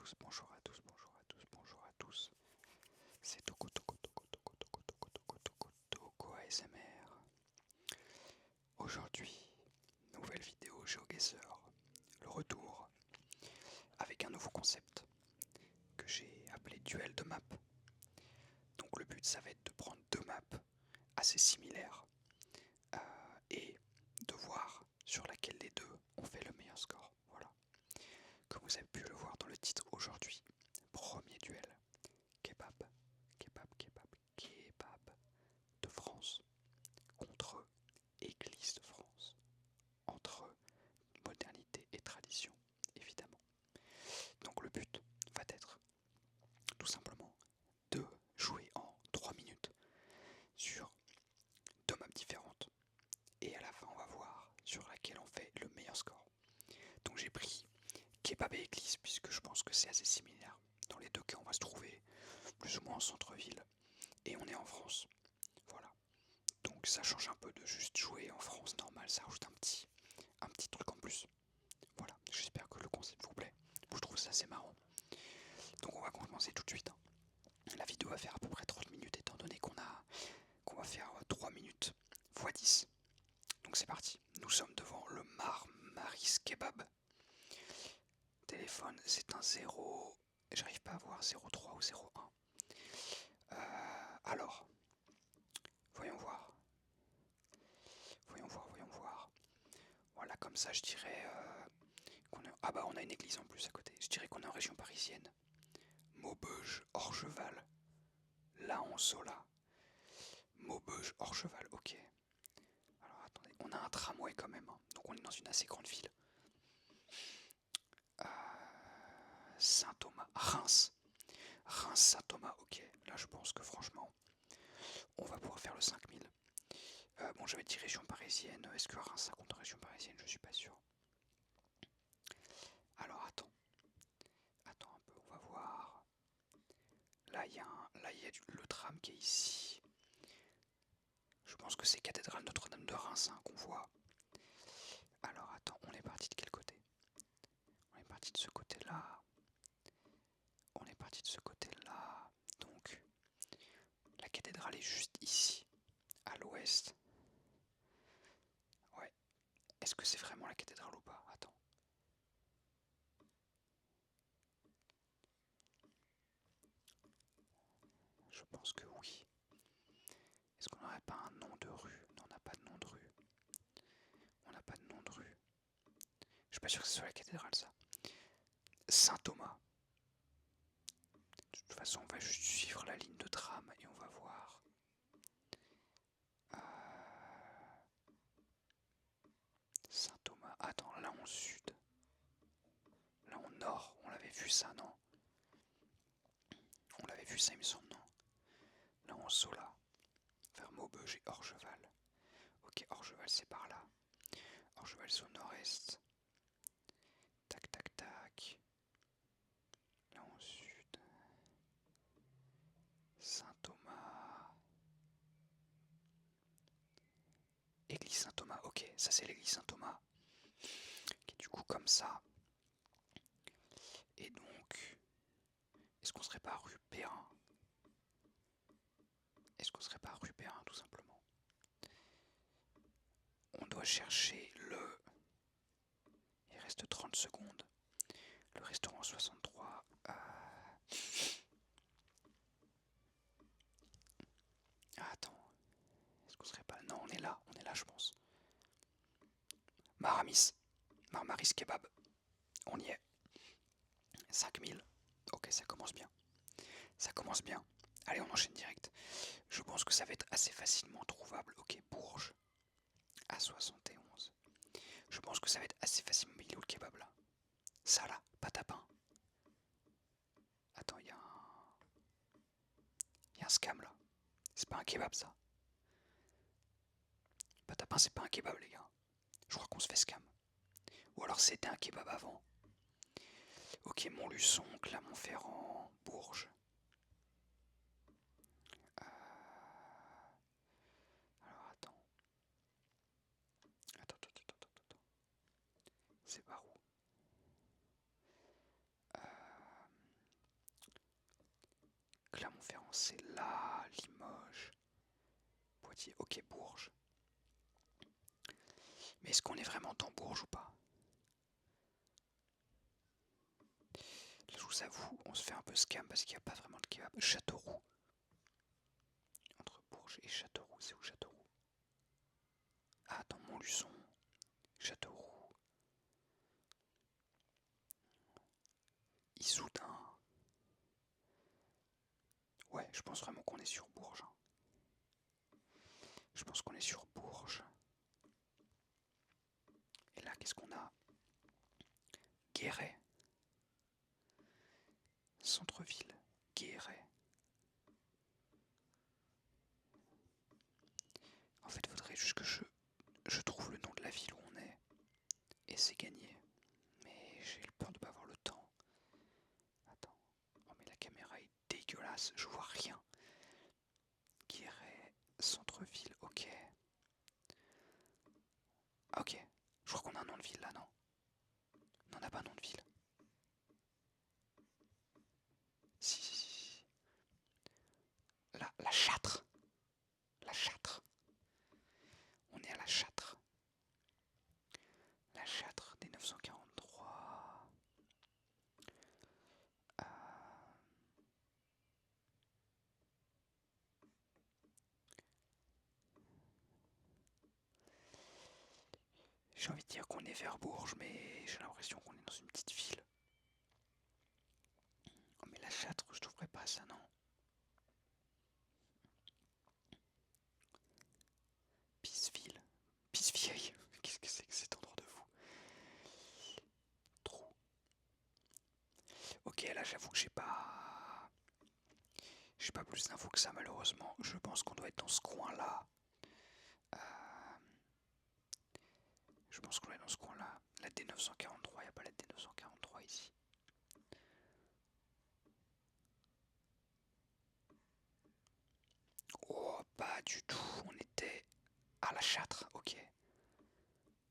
tous, bonjour à tous, bonjour à tous, bonjour à tous. C'est Toko Toko Toko Toko Toko Toko Toko Toko Toko ASMR. Aujourd'hui, nouvelle vidéo GeoGuessr. Le retour avec un nouveau concept que j'ai appelé duel de map. Donc le but ça va être de prendre deux maps assez similaires et de voir sur laquelle des deux on fait le meilleur score. Voilà. Comme vous avez pu le voir dans le titre aujourd'hui, premier duel. Kebab, kebab, kebab, kebab de France contre Église de France, entre modernité et tradition, évidemment. Donc le but va être tout simplement de jouer en 3 minutes sur deux maps différentes et à la fin on va voir sur laquelle on fait le meilleur score. Donc j'ai pris Kebab et Église puisque je pense que c'est assez similaire. Dans les deux cas on va se trouver plus ou moins en centre-ville et on est en France. Voilà. Donc ça change un peu de juste jouer en France normal, ça rajoute un petit truc en plus. Voilà, j'espère que le concept vous plaît. Je trouve ça assez marrant. Donc on va commencer tout de suite. La vidéo va faire à peu près 30 minutes étant donné qu'on va faire 3 minutes x 10. Donc c'est parti. Nous sommes devant le Maris Kebab. Téléphone, c'est un 0. J'arrive pas à voir 03 ou 01. Alors, voyons voir. Voyons voir, voyons voir. Voilà, comme ça je dirais qu'on est... Ah bah on a une église en plus à côté. Je dirais qu'on est en région parisienne. Maubeuge, Orgeval, Laon-Sola. Maubeuge, Orgeval, ok. Alors attendez, on a un tramway quand même, hein. Donc on est dans une assez grande ville. Saint-Thomas, Reims. Reims-Saint-Thomas, ok. Là je pense que franchement, on va pouvoir faire le 5000. Bon, j'avais dit région parisienne. Est-ce que Reims ça compte région parisienne? Je suis pas sûr. Alors attends. Attends un peu, on va voir. Là il y a le tram qui est ici. Je pense que c'est cathédrale Notre-Dame de Reims hein, qu'on voit. Alors attends, on est parti de quel côté? On est parti de ce côté-là. On est parti de ce côté-là. Donc, la cathédrale est juste ici, à l'ouest. Ouais. Est-ce que c'est vraiment la cathédrale ou pas? Attends. Je pense que oui. Est-ce qu'on n'aurait pas un nom de rue? Non, on n'a pas de nom de rue. On n'a pas de nom de rue. Je suis pas sûr que ce soit la cathédrale, ça. Saint-Thomas. De toute façon, on va juste suivre la ligne de tram et on va voir. Saint-Thomas. Attends, là en sud. Là en nord. On l'avait vu ça, non? On l'avait vu ça, il me semble, non? Là en Sola. Vers Maubeuge et Orgeval. Ok, Orgeval c'est par là. Orgeval c'est au nord-est. Tac, tac, tac. Là au sud. Saint-Thomas. Église Saint-Thomas, ok, ça c'est l'église Saint-Thomas. Qui est du coup comme ça. Et donc, est-ce qu'on serait pas rue Perrin? Est-ce qu'on serait pas rue Perrin tout simplement? On doit chercher le... Il reste 30 secondes. Le restaurant 63. Ah, attends. Est-ce qu'on serait pas... Non, on est là je pense. Maramis. Marmaris Kebab. On y est. 5000. Ok, ça commence bien. Ça commence bien. Allez, on enchaîne direct. Je pense que ça va être assez facilement trouvable. Ok, Bourges. À 71. Je pense que ça va être assez facilement. Mais il est où le kebab là? Ça là, pâte à pain. Attends, il y a un. Il y a un scam là. C'est pas un kebab ça. Pâte à pain, c'est pas un kebab les gars. Je crois qu'on se fait scam. Ou alors c'était un kebab avant. Ok, Montluçon, Clermont-Ferrand, Bourges. Alors attends. Attends. C'est par où? c'est là, Limoges, Poitiers, ok, Bourges. Mais est-ce qu'on est vraiment dans Bourges ou pas? Là, je vous avoue, on se fait un peu scam parce qu'il n'y a pas vraiment de kebab. Châteauroux. Entre Bourges et Châteauroux, c'est où Châteauroux? Ah, dans Montluçon. Châteauroux. Issoudun. Ouais, je pense vraiment qu'on est sur Bourges. Je pense qu'on est sur Bourges. Et là, qu'est-ce qu'on a? Guéret. Centre-ville. Guéret. En fait, il faudrait juste que je trouve le nom de la ville où on est. Et c'est gagné. Mais j'ai peur de pas avoir le temps. Attends. Oh mais la caméra est dégueulasse. Je vois rien. Guéret. Centre-ville. Ok. Ah ok. Je crois qu'on a un nom de ville là, non? Non, on n'a pas un nom de ville. Si. La Châtre. La Châtre. On est à la Châtre. La Châtre des 943. J'ai envie de dire qu'on est vers Bourges, mais j'ai l'impression qu'on est dans une petite ville. Oh mais la Châtre, je trouverais pas ça, non? Pisseville. Pissevieille. Qu'est-ce que c'est que cet endroit de fou? Trop. Ok, là j'avoue que j'ai pas... J'ai pas plus d'infos que ça malheureusement. Je pense qu'on doit être dans ce coin-là. Euh, Je pense qu'on est dans ce coin-là. La D943, il n'y a pas la D943 ici. Oh, pas du tout. On était à la Châtre, ok.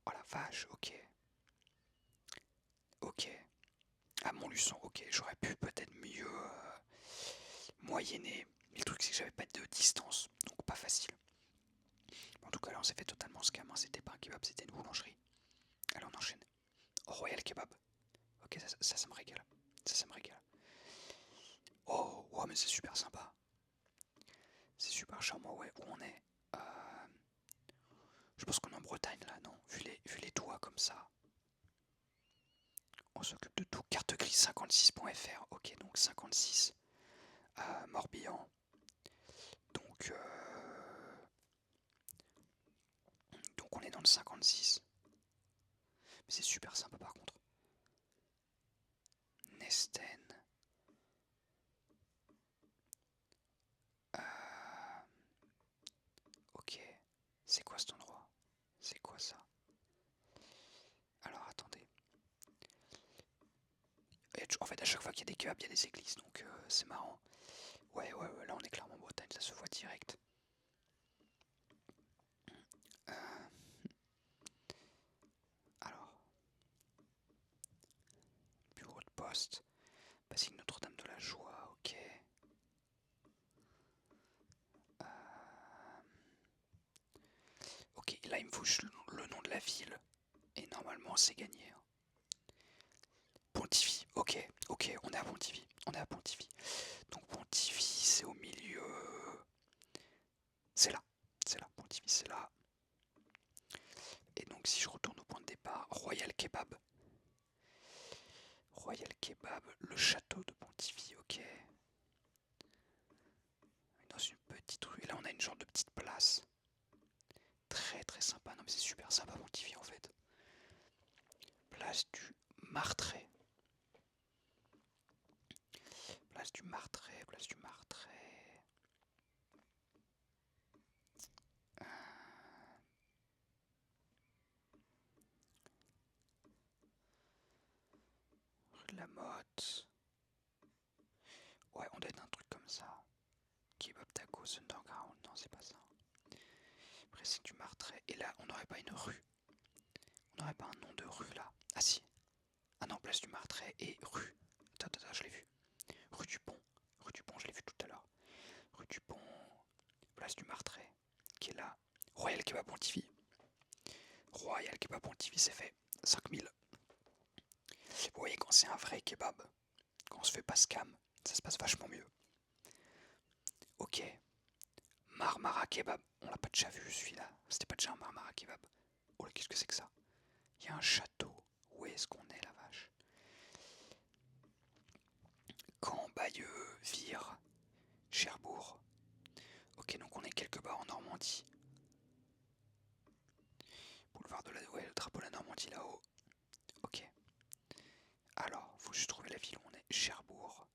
Oh la vache, ok. Ok. À Montluçon, ok. J'aurais pu peut-être mieux moyenner. Mais le truc, c'est que j'avais pas de distance. Donc pas facile. En tout cas, là, on s'est fait totalement scam. Hein. C'était pas un kebab, c'était une boulangerie. Allez, on enchaîne. Oh, Royal Kebab. Ok, ça me régale. Ça me régale. Oh, ouais, mais c'est super sympa. C'est super charmant, ouais. Où on est? Je pense qu'on est en Bretagne, là, non? Vu les toits comme ça. On s'occupe de tout. Carte grise 56.fr. Ok, donc 56. Morbihan. Donc, donc on est dans le 56. Mais c'est super sympa par contre. Nesten. Ok. C'est quoi cet endroit? C'est quoi ça? Alors attendez. En fait, à chaque fois qu'il y a des kebabs, il y a des églises, donc c'est marrant. Ouais, là on est clairement en Bretagne, ça se voit direct. Euh, alors, bureau de poste, basilique Notre-Dame de la Joie, ok. Ok, là il me faut juste le nom de la ville, et normalement c'est gagné. Hein. Pontivy, ok, on est à Pontivy, Donc Pontivy, c'est au milieu. C'est là, Pontivy, c'est là. Et donc si je retourne au point de départ, Royal Kebab. Royal Kebab, le château de Pontivy, ok. Dans une petite rue, et là on a une genre de petite place. Très sympa, non mais c'est super sympa Pontivy en fait. Place du Martret. Place du Martret. Rue de la Motte. Ouais, on doit être un truc comme ça. Kebab Tacos Underground, non c'est pas ça. Après c'est du Martret. Et là, on n'aurait pas une rue. On n'aurait pas un nom de rue là. Ah si. Ah non, place du Martret et rue. Attends, je l'ai vu. Rue du Pont, je l'ai vu tout à l'heure. c'est fait. 5000. Vous voyez, quand c'est un vrai kebab, quand on se fait pas scam, ça se passe vachement mieux. Ok. Marmara kebab. On l'a pas déjà vu celui-là. C'était pas déjà un Marmara kebab. Oh là, qu'est-ce que c'est que ça? Il y a un château. Où est-ce qu'on est, la vache? Caen, Bayeux, Vire, Cherbourg. Ok, donc on est quelque part en Normandie. Boulevard de la... Ouais, le drapeau de la Normandie là-haut. Ok. Alors, faut juste trouver la ville où on est. Cherbourg.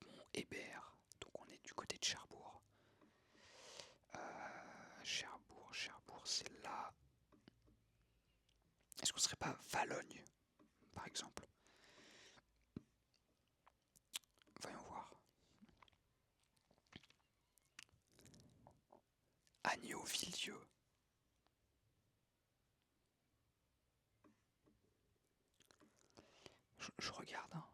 Mont Hébert. Donc on est du côté de Cherbourg. Cherbourg, c'est là. Est-ce qu'on serait pas Valogne, par exemple? Voyons voir. Agneau-Vilieu. Je regarde. Hein.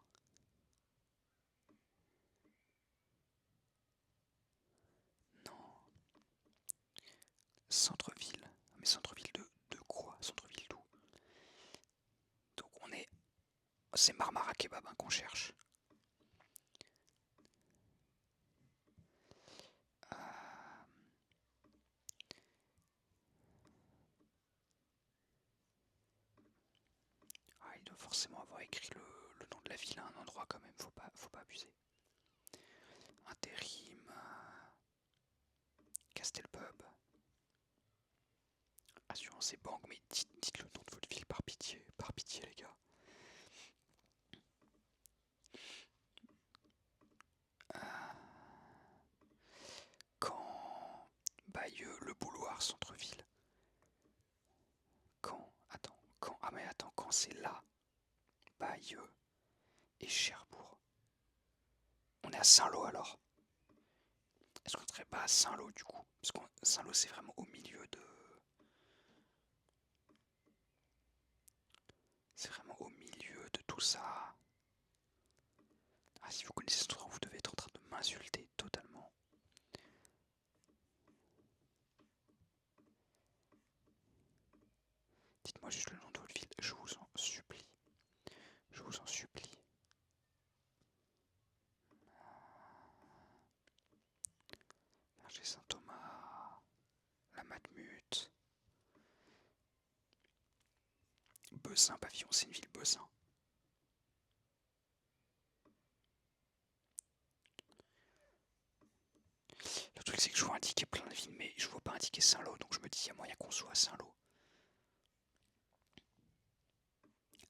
Non. Centre-ville. Mais centre-ville de quoi? Centre-ville d'où? Donc on est... C'est Marmara Kebab hein, qu'on cherche. Euh, Ah, il doit forcément avoir écrit le nom de la ville à un endroit quand même, faut pas abuser. Intérim, Castelpub, Assurance et Banque, mais dites le nom de votre ville par pitié les gars. Caen, Bayeux, Le Bouloir, centre-ville. Ah mais attends, Caen c'est là, Bayeux et Cherbourg. On est à Saint-Lô alors. Est-ce qu'on serait pas à Saint-Lô du coup? Parce que Saint-Lô c'est vraiment au milieu de... C'est vraiment au milieu de tout ça. Ah si vous connaissez ce endroit, vous devez être en train de m'insulter totalement. Dites-moi juste le nom de votre ville, je vous en supplie. Je vous en supplie. Verger Saint-Thomas, la Matmut, Bessin, Pavillon, c'est une ville Bessin. Le truc c'est que je vois indiquer plein de villes, mais je vois pas indiquer Saint-Lô, donc je me dis il y a moyen qu'on soit à Saint-Lô.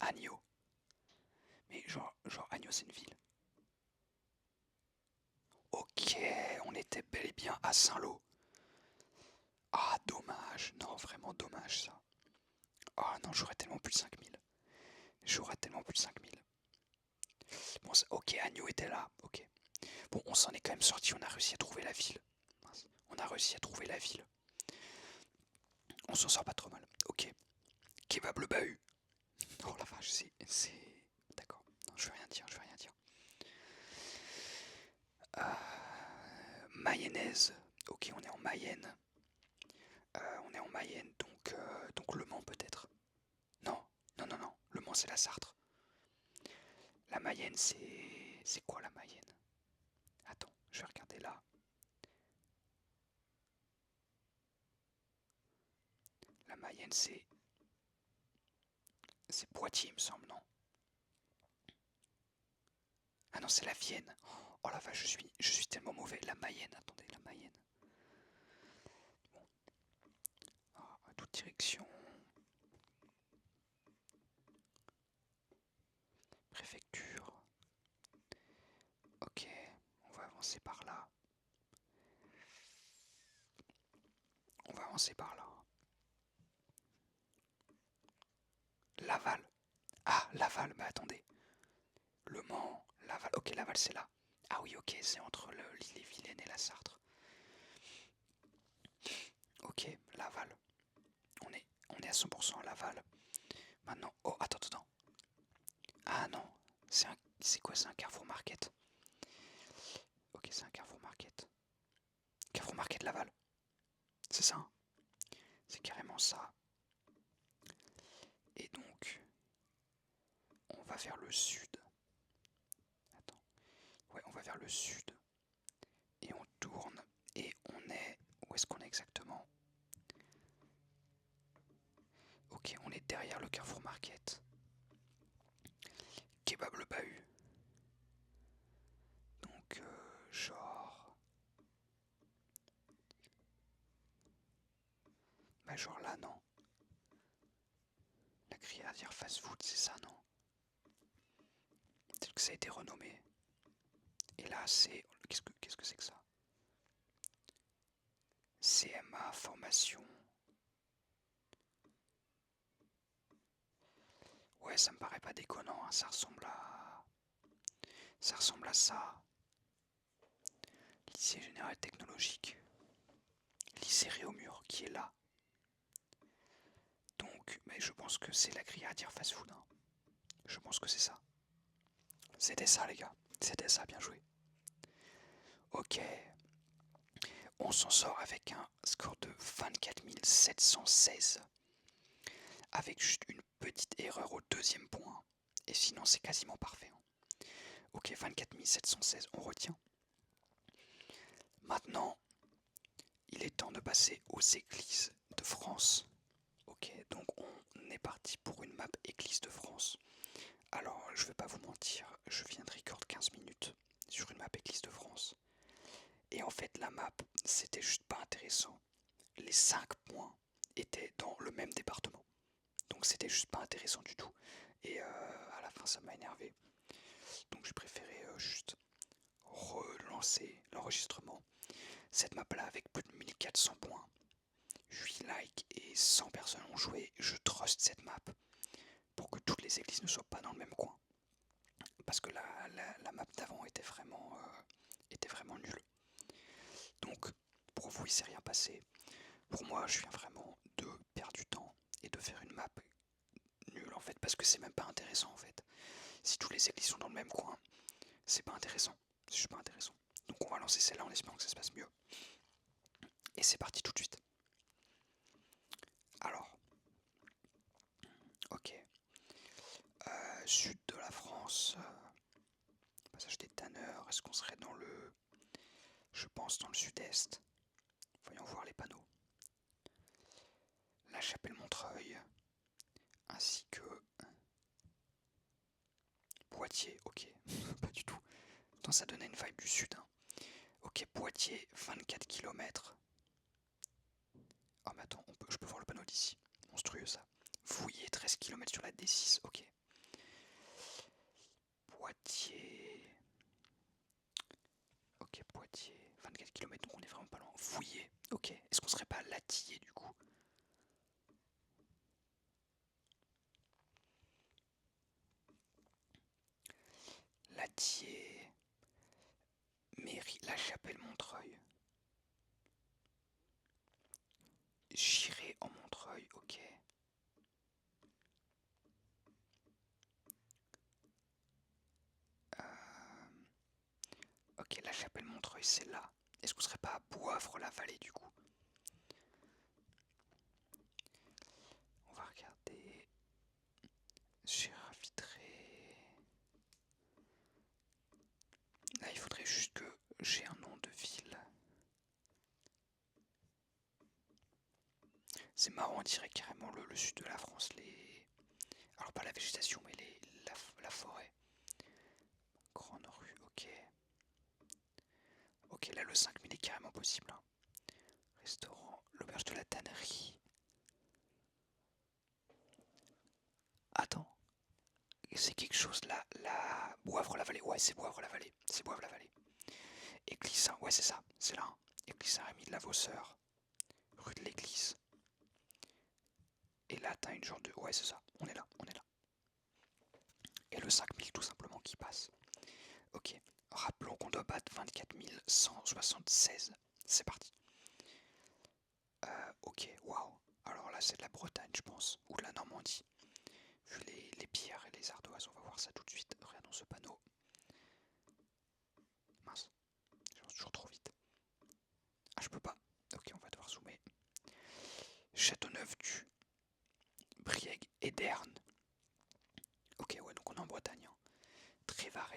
Agneau. Mais genre Agneau c'est une ville. Ok, on était bel et bien à Saint-Lô. Ah dommage, non vraiment dommage ça. Ah non, j'aurais tellement plus de 5000. J'aurais tellement plus de 5000. Bon, ok, Agneau était là, ok. Bon, on s'en est quand même sorti, on a réussi à trouver la ville. On a réussi à trouver la ville. On s'en sort pas trop mal. Ok. Kebab le bahut. Oh la vache, c'est... D'accord. Non, je vais rien dire, je vais rien dire. Mayonnaise. Ok, on est en Mayenne. On est en Mayenne, donc Le Mans peut-être. Non, non. Le Mans c'est la Sarthe. La Mayenne c'est... C'est quoi la Mayenne? Attends, je vais regarder là. La Mayenne c'est... C'est Poitiers il me semble, non? Ah non, c'est la Vienne. Oh la vache, je suis tellement mauvais. La Mayenne, attendez, la Mayenne. Bon. À toute direction. Préfecture. Ok, on va avancer par là. On va avancer par là. Laval. Ah, Laval, bah attendez. Le Mans, Laval. Ok, Laval c'est là. Ah oui, ok, c'est entre l'île-et-Vilaine et la Sarthe. Ok, Laval. On est à 100% à Laval. Maintenant, oh, attends. Ah non, c'est quoi, c'est un Carrefour Market. Ok, c'est un Carrefour Market. Carrefour Market Laval. C'est ça, hein. C'est carrément ça. vers le sud. Attends. Ouais, on va vers le sud. Et on tourne. Et on est... Où est-ce qu'on est exactement? Ok, on est derrière le Carrefour Market. Kebab le Bahut. Donc, genre... Bah genre là, non. La Criardière Fast Food, c'est ça, non? Peut-être que ça a été renommé. Et là, c'est... Qu'est-ce que c'est que ça? CMA Formation. Ouais, ça me paraît pas déconnant, hein. Ça ressemble à... Ça ressemble à ça. Lycée Général Technologique. Lycée Réaumur, qui est là. Donc, mais je pense que c'est la Criardière Fast Food, hein. Je pense que c'est ça. C'était ça, les gars. C'était ça, bien joué. Ok. On s'en sort avec un score de 24 716. Avec juste une petite erreur au deuxième point. Et sinon, c'est quasiment parfait. Ok, 24 716, on retient. Maintenant, il est temps de passer aux églises de France. Ok, donc on est parti pour une map église de France. Alors, je vais pas vous mentir, je viens de record 15 minutes sur une map église de France. Et en fait, la map, c'était juste pas intéressant. Les 5 points étaient dans le même département. Donc c'était juste pas intéressant du tout. Et à la fin, ça m'a énervé. Donc j'ai préféré juste relancer l'enregistrement. Cette map là avec plus de 1400 points, 8 likes et 100 personnes ont joué. Je trust cette map pour que toutes les églises ne soient pas dans le même coin. Parce que la map d'avant était vraiment nulle. Donc pour vous il s'est rien passé. Pour moi je viens vraiment de perdre du temps et de faire une map nulle en fait. Parce que c'est même pas intéressant en fait. Si tous les églises sont dans le même coin, c'est pas intéressant. C'est juste pas intéressant. Donc on va lancer celle-là en espérant que ça se passe mieux. Et c'est parti tout de suite. Alors, ok. Sud de la France. Passage des tanneurs. Est-ce qu'on serait dans le... Je pense dans le sud-est. Voyons voir les panneaux. La Chapelle-Montreuil. Ainsi que... Poitiers, ok. Pas du tout. Pourtant ça donnait une vibe du sud. Hein. Ok, Poitiers, 24 km. Oh mais attends, je peux voir le panneau d'ici. Monstrueux ça. Fouillé, 13 km sur la D6, ok. Poitiers. Ok, Poitiers, 24 km, donc on est vraiment pas loin. Fouillé, ok. Est-ce qu'on serait pas Latillé du coup? Latillé. Mairie, La Chapelle-Montreuil. J'irai en Montreuil, ok. Ok, La Chapelle-Montreuil, c'est là. Est-ce qu'on serait pas à Boivre-la-Vallée du coup? On va regarder. Gérard-Vitré. Là, il faudrait juste que j'ai un nom de ville. C'est marrant, on dirait carrément le sud de la France. Alors, pas la végétation, mais la forêt. Grande rue, ok. Ok, là, le 5000 est carrément possible. Hein. Restaurant, l'auberge de la tannerie. Attends. C'est quelque chose là, la Boivre-la-Vallée. Ouais, c'est Boivre-la-Vallée. C'est Boivre-la-Vallée. Église Saint, ouais, c'est ça. C'est là. Hein. Église Saint-Rémy de la Vausseur. Rue de l'Église. Et là, t'as une genre de. Ouais, c'est ça. On est là, on est là. Et le 5000 tout simplement qui passe. Ok. Rappelons qu'on doit battre 24 176. C'est parti. Ok, waouh. Alors là, c'est de la Bretagne, je pense. Ou de la Normandie. Vu les pierres et les ardoises, on va voir ça tout de suite. Regardons ce panneau. Mince. J'avance toujours trop vite. Ah, je peux pas. Ok, on va devoir zoomer. Châteauneuf du Brieg et d'Erne. Ok, ouais, donc on est en Bretagne.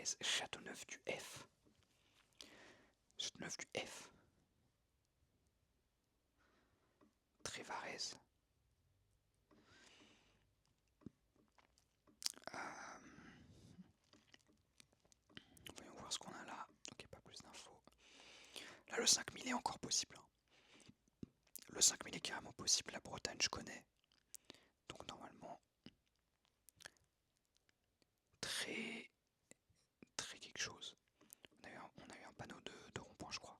Trévarez, Châteauneuf du F. Châteauneuf du F. Trévarez. Voyons voir ce qu'on a là. Ok, pas plus d'infos. Là, le 5000 est encore possible. Le 5000 est carrément possible. La Bretagne, je connais. Donc, normalement, très quelque chose. On a eu un panneau de rond-point, je crois.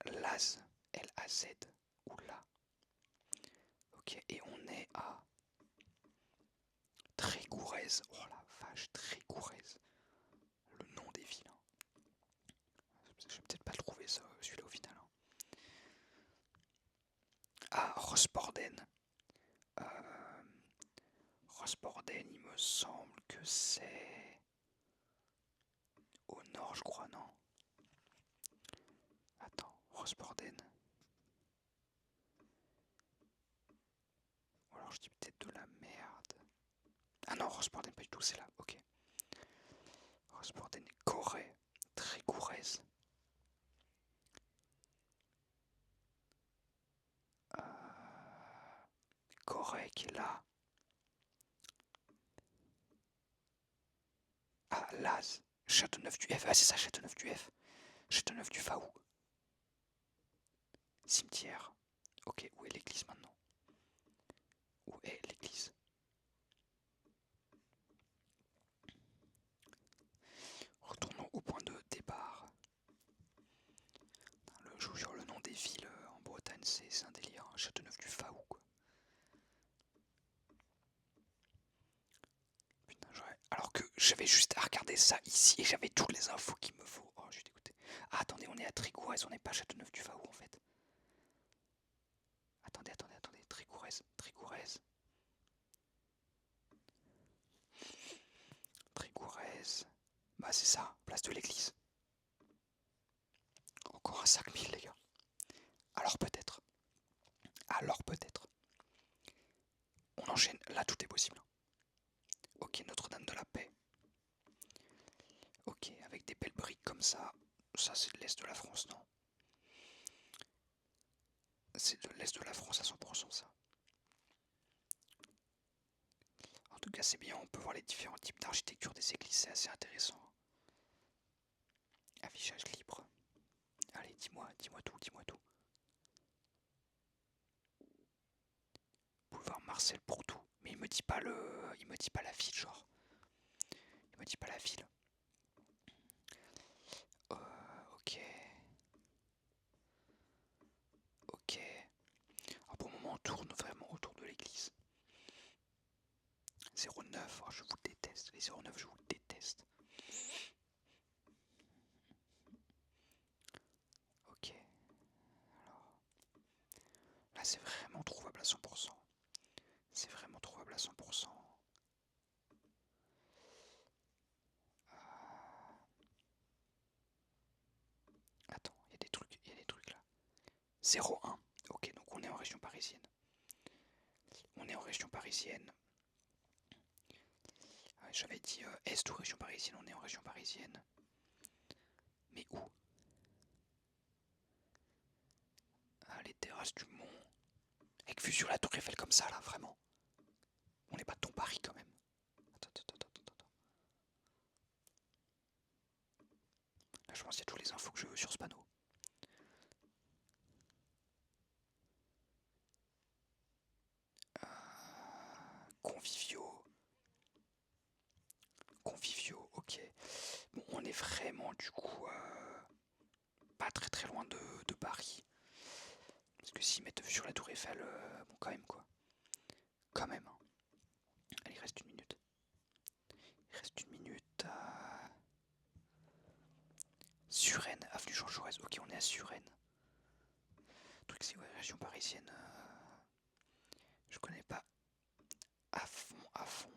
Laz, L-A-Z, ou là. Ok, et on est à Trégourez. Oh la vache, Trégourez. Le nom des villes. Je vais peut-être pas trouver ça, celui-là au final. Ah, Rosporden. Rosporden, il me semble que c'est au nord, je crois, non? Attends, Rosporden. Ou alors je dis peut-être de la merde. Ah non, Rosporden, pas du tout, c'est là, ok. Rosporden, Corée, Trégourez. Corée qui est là. Ah, Laz, Châteauneuf du F. Ah, c'est ça, Châteauneuf du F. Châteauneuf du Faou. Cimetière. Ok, où est l'église maintenant? Où est l'église? Retournons au point de départ. Je vous jure, le nom des villes en Bretagne, c'est un délire. Châteauneuf du Faou, quoi. Putain, alors que j'avais juste à regarder ça ici et j'avais toutes les infos qu'il me faut. Oh, je suis dégoûté. Ah, attendez, on est à Trégourez, on n'est pas à Châteauneuf du Faou en fait. Attendez, Trégourez, Trégourez. Trégourez. Bah, c'est ça, place de l'église. Encore un 5000, les gars. Alors peut-être. Alors peut-être. On enchaîne, là tout est possible. Ok, Notre-Dame de la Paix. Ok, avec des belles briques comme ça. Ça c'est de l'Est de la France, non? C'est de l'Est de la France à 100% ça. En tout cas c'est bien, on peut voir les différents types d'architecture des églises, c'est assez intéressant. Affichage libre. Allez, dis-moi tout, dis-moi tout. Boulevard Marcel Proulx. Mais il me dit pas il me dit pas la ville, genre. Il me dit pas la ville. Ok. Ok. Alors pour le moment, on tourne vraiment autour de l'église. 09, oh, je vous déteste. Les 09, je vous déteste. Ok. Alors. Là, c'est vraiment trouvable à 100%. C'est vraiment trouvable à 100%. Attends, il y a des trucs là. 01. Ok, donc on est en région parisienne. On est en région parisienne. J'avais dit Est ou région parisienne, on est en région parisienne. Mais où? Ah, les terrasses du Mont. Avec vue sur la Tour Eiffel comme ça, là, vraiment. On n'est pas de ton Paris quand même. Attends. Là, je pense qu'il y a tous les infos que je veux sur ce panneau. Conviviaux. Conviviaux, ok. Bon, on est vraiment du coup pas très loin de Paris. Parce que s'ils mettent sur la Tour Eiffel, bon quand même quoi. Quand même. Hein. Allez, il reste une minute. Il reste une minute. Suresnes, avenue Jean Jaurès. Ok, on est à Suresnes. Le truc c'est ouais, région parisienne. Je connais pas à fond.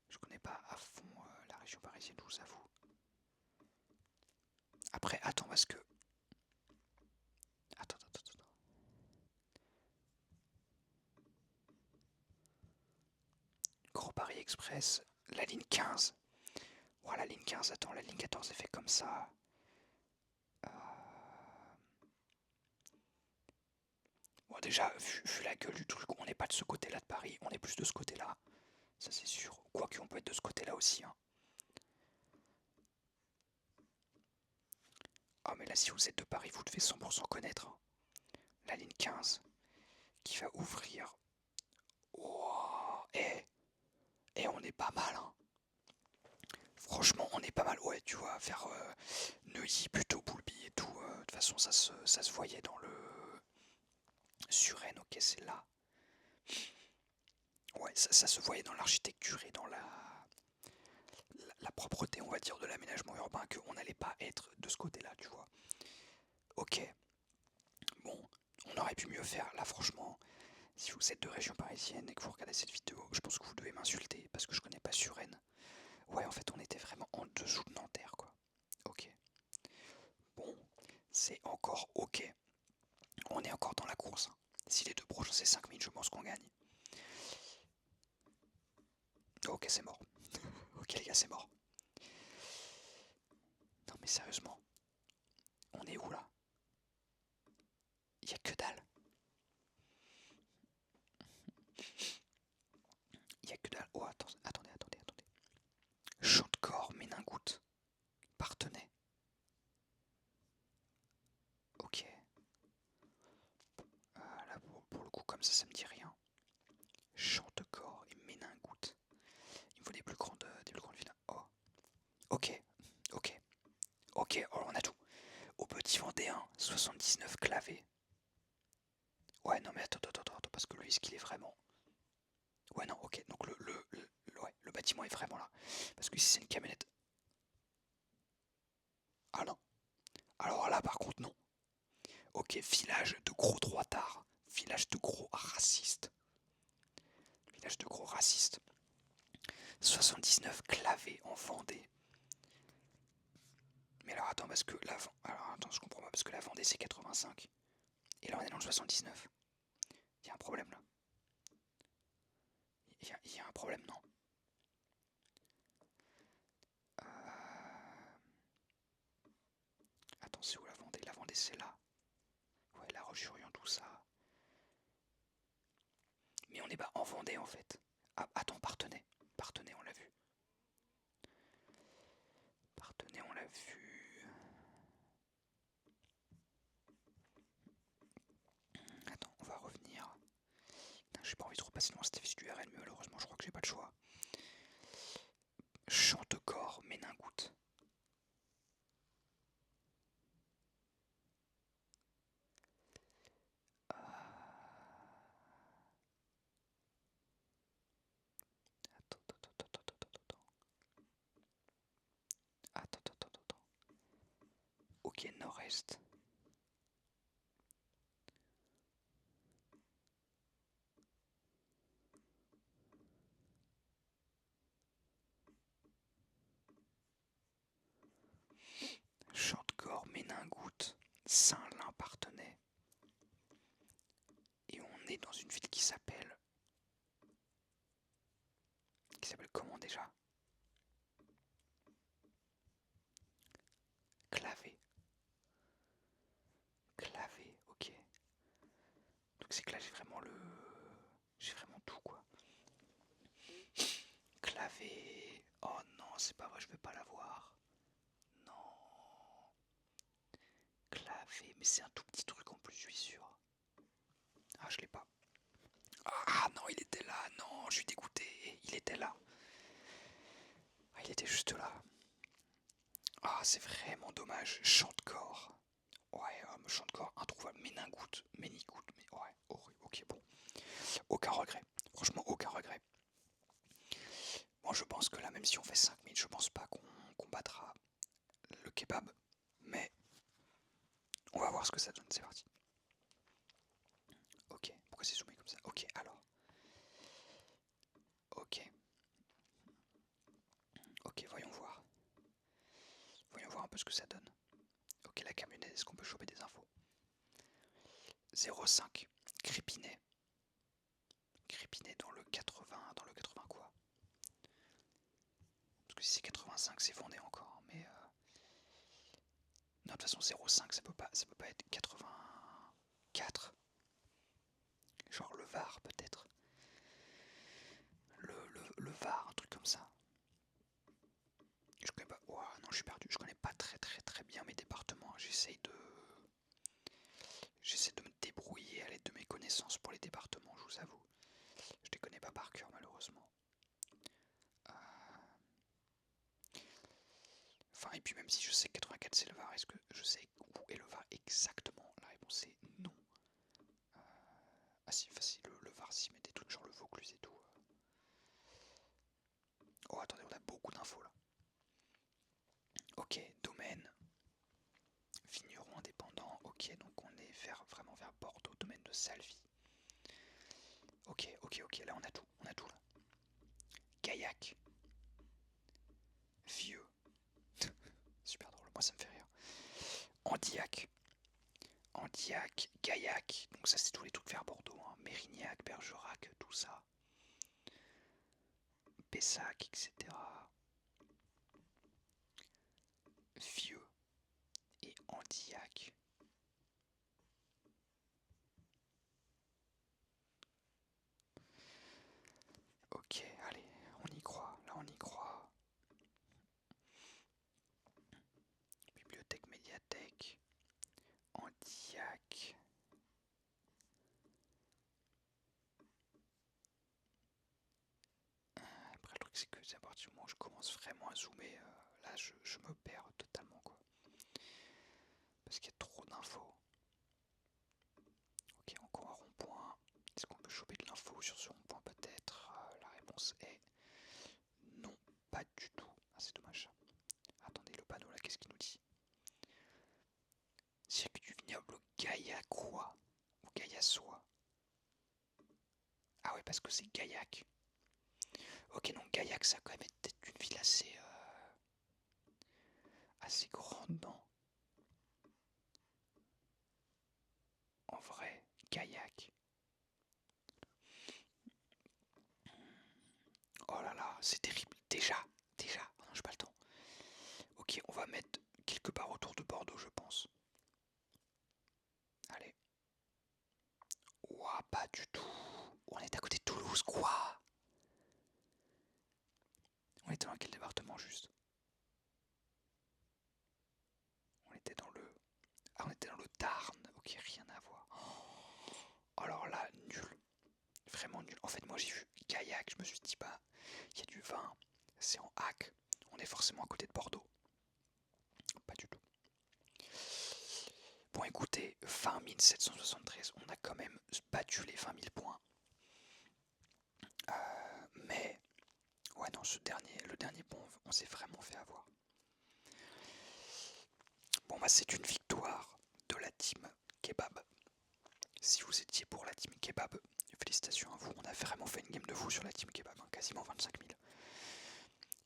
Je connais pas à fond la région parisienne, je vous avoue. Après, attends, parce que. Attends. Paris Express, la ligne 15. Voilà, la ligne 15, attends, la ligne 14 est fait comme ça. Euh, Bon, déjà, vu la gueule du truc, on n'est pas de ce côté-là de Paris, on est plus de ce côté-là. Ça, c'est sûr. Quoique, on peut être de ce côté-là aussi. Hein. Ah, mais là, si vous êtes de Paris, vous devez 100% connaître. Hein. La ligne 15 qui va ouvrir. Wow. Et on est pas mal. Hein. Franchement, on est pas mal. Ouais, tu vois, faire Neuilly, plutôt Boulby et tout. De toute façon, ça se voyait dans le. Suresnes, ok, c'est là. Ouais, ça se voyait dans l'architecture et dans la propreté, on va dire, de l'aménagement urbain, qu'on n'allait pas être de ce côté-là, tu vois. Ok, bon, on aurait pu mieux faire. Là, franchement, si vous êtes de région parisienne et que vous regardez cette vidéo, je pense que vous devez m'insulter parce que je connais pas Suresnes. Ouais, en fait, on était vraiment en dessous de Nanterre, quoi. Ok. Bon, c'est encore ok. On est encore dans la course. Hein. Si les deux prochains c'est 5000, je pense qu'on gagne. Ok, c'est mort. Ok, les gars, c'est mort. Non, mais sérieusement, on est où là? Y'a que dalle. Y'a que dalle. Oh, attendez. Chant de corps, Méningoutte, Partenay. Ok. Là, pour le coup, comme ça me dit rien. Chantecorps et Méningoutte. Il me faut des plus grandes villes. Oh. Ok. Ok, oh, on a tout. Au Petit Vendéen, 79 Clavé. Ouais, non, mais attends, parce que lui, est-ce qu'il est vraiment. Ouais, non, ok. Donc ouais, le bâtiment est vraiment là. Parce que si c'est une camionnette. Ah non. Alors là, par contre, non. Ok, village de gros droitards. Village de gros racistes. Village de gros racistes. 79 Clavé en Vendée. Mais alors attends, parce que la alors attends, je comprends pas, parce que la Vendée c'est 85. Et là on est dans le 79. Il y a un problème là. Il y a un problème, non? Attends, c'est où la Vendée? La Vendée c'est là. Ouais, la Roche-sur-Yon, tout ça. Mais on n'est pas en Vendée en fait. Ah, attends, Partenay. Partenay, on l'a vu. Partenay, on l'a vu. Attends, on va revenir. J'ai pas envie de repasser dans cette fiche du RL, mais malheureusement, je crois que j'ai pas le choix. Chantecorps, Méningoutte. Attends. Ok, nord-est. Chantecorps, Méningoutte, Saint-Lin, Partenay. Et on est dans une ville qui s'appelle. Qui s'appelle comment déjà? Clavé. Clavé, ok. Donc c'est que là j'ai vraiment le. J'ai vraiment tout quoi. Clavé. Oh non, c'est pas vrai, je vais pas l'avoir. Non. Clavé, mais c'est un tout petit truc en plus, je suis sûr. Ah, je l'ai pas. Ah non, il était là. Non, je suis dégoûté. Il était là. Ah, il était juste là. Ah, c'est vraiment dommage. Chant de corps. Ouais, chant de corps introuvable. Méningoutte. Mais ouais, horrible. Ok, bon. Aucun regret. Franchement, aucun regret. Bon, je pense que là, même si on fait 5000, je pense pas qu'on battra le kebab. Mais on va voir ce que ça donne. C'est parti. Ok, pourquoi c'est zoomé comme ça? Ok, alors. Ok. Ok, voyons voir. Voyons voir un peu ce que ça donne. Ok, la camionnette, est-ce qu'on peut choper des infos? 05. Crépinet. Crépinet dans le 80 quoi? que si c'est 85 c'est fondé encore, mais non, de toute façon 0,5 ça peut pas être 84. Genre le Var peut-être. Le Var, un truc comme ça. Je connais pas. Ouah, non, je suis perdu. Je connais pas très bien mes départements. J'essaie de me débrouiller à l'aide de mes connaissances pour les départements, je vous avoue. Je les connais pas par cœur malheureusement. Enfin, et puis même si je sais que 84 c'est le Var, est-ce que je sais où est le Var exactement? La réponse est non. Ah si, enfin, si le Var s'y met des trucs genre le Vaucluse et tout. Oh attendez, on a beaucoup d'infos là. Ok, domaine. Vigneron indépendant. Ok, donc on est vraiment vers Bordeaux, domaine de Salvi. Ok, là on a tout là. Gaillac. Vieux. Super drôle, moi ça me fait rire. Andillac. Andillac, Gaillac, donc ça c'est tous les trucs vers Bordeaux, hein. Mérignac, Bergerac, tout ça. Pessac, etc. Vieux et Andillac. Ok, allez, on y croit, là on y croit. Bibliothèque, médiathèque, Andillac. Après le truc c'est que c'est à partir du moment où je commence vraiment à zoomer, là je me perds totalement quoi. Parce qu'il y a trop d'infos. Ok, encore un rond-point. Est-ce qu'on peut choper de l'info sur ce rond-point peut-être? La réponse est non, pas du tout. Ah, c'est dommage. Attendez, le panneau là, qu'est-ce qu'il nous dit? Circuit du vignoble Gaillacois ou Gaillassois. Ah ouais, parce que c'est Gaillac. Ok, donc Gaillac, ça a quand même été une ville assez grande, non? En vrai, Gaillac. Oh là là, c'est terrible. Déjà. Oh non, j'ai pas le temps. Ok, on va mettre quelque part autour de Bordeaux, je pense. Allez. Ouah, pas du tout. On est à côté de Toulouse, quoi? On était dans quel département juste? On était dans le... Ah, on était dans le Tarn. Ok, rien à voir. Oh, alors là, nul. Vraiment nul. En fait, moi j'ai vu Gaillac, je me suis dit, bah, il y a du vin, c'est en Hack. On est forcément à côté de Bordeaux. Pas du tout. Bon, écoutez, 20 773, on a quand même battu les 20 000 points. Mais, ouais, non, le dernier point, on s'est vraiment fait avoir. Bon, bah, c'est une victoire de la team Kebab. Si vous étiez pour la team Kebab, félicitations à vous. On a vraiment fait une game de fou sur la team Kebab, hein, quasiment 25 000.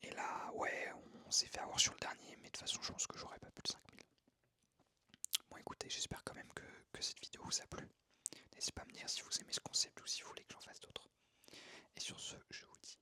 Et là, ouais, on s'est fait avoir sur le dernier, mais de toute façon, je pense que j'aurais pas plus de 5 000. Bon, écoutez, j'espère quand même que cette vidéo vous a plu. N'hésitez pas à me dire si vous aimez ce concept ou si vous voulez que j'en fasse d'autres. Et sur ce, je vous dis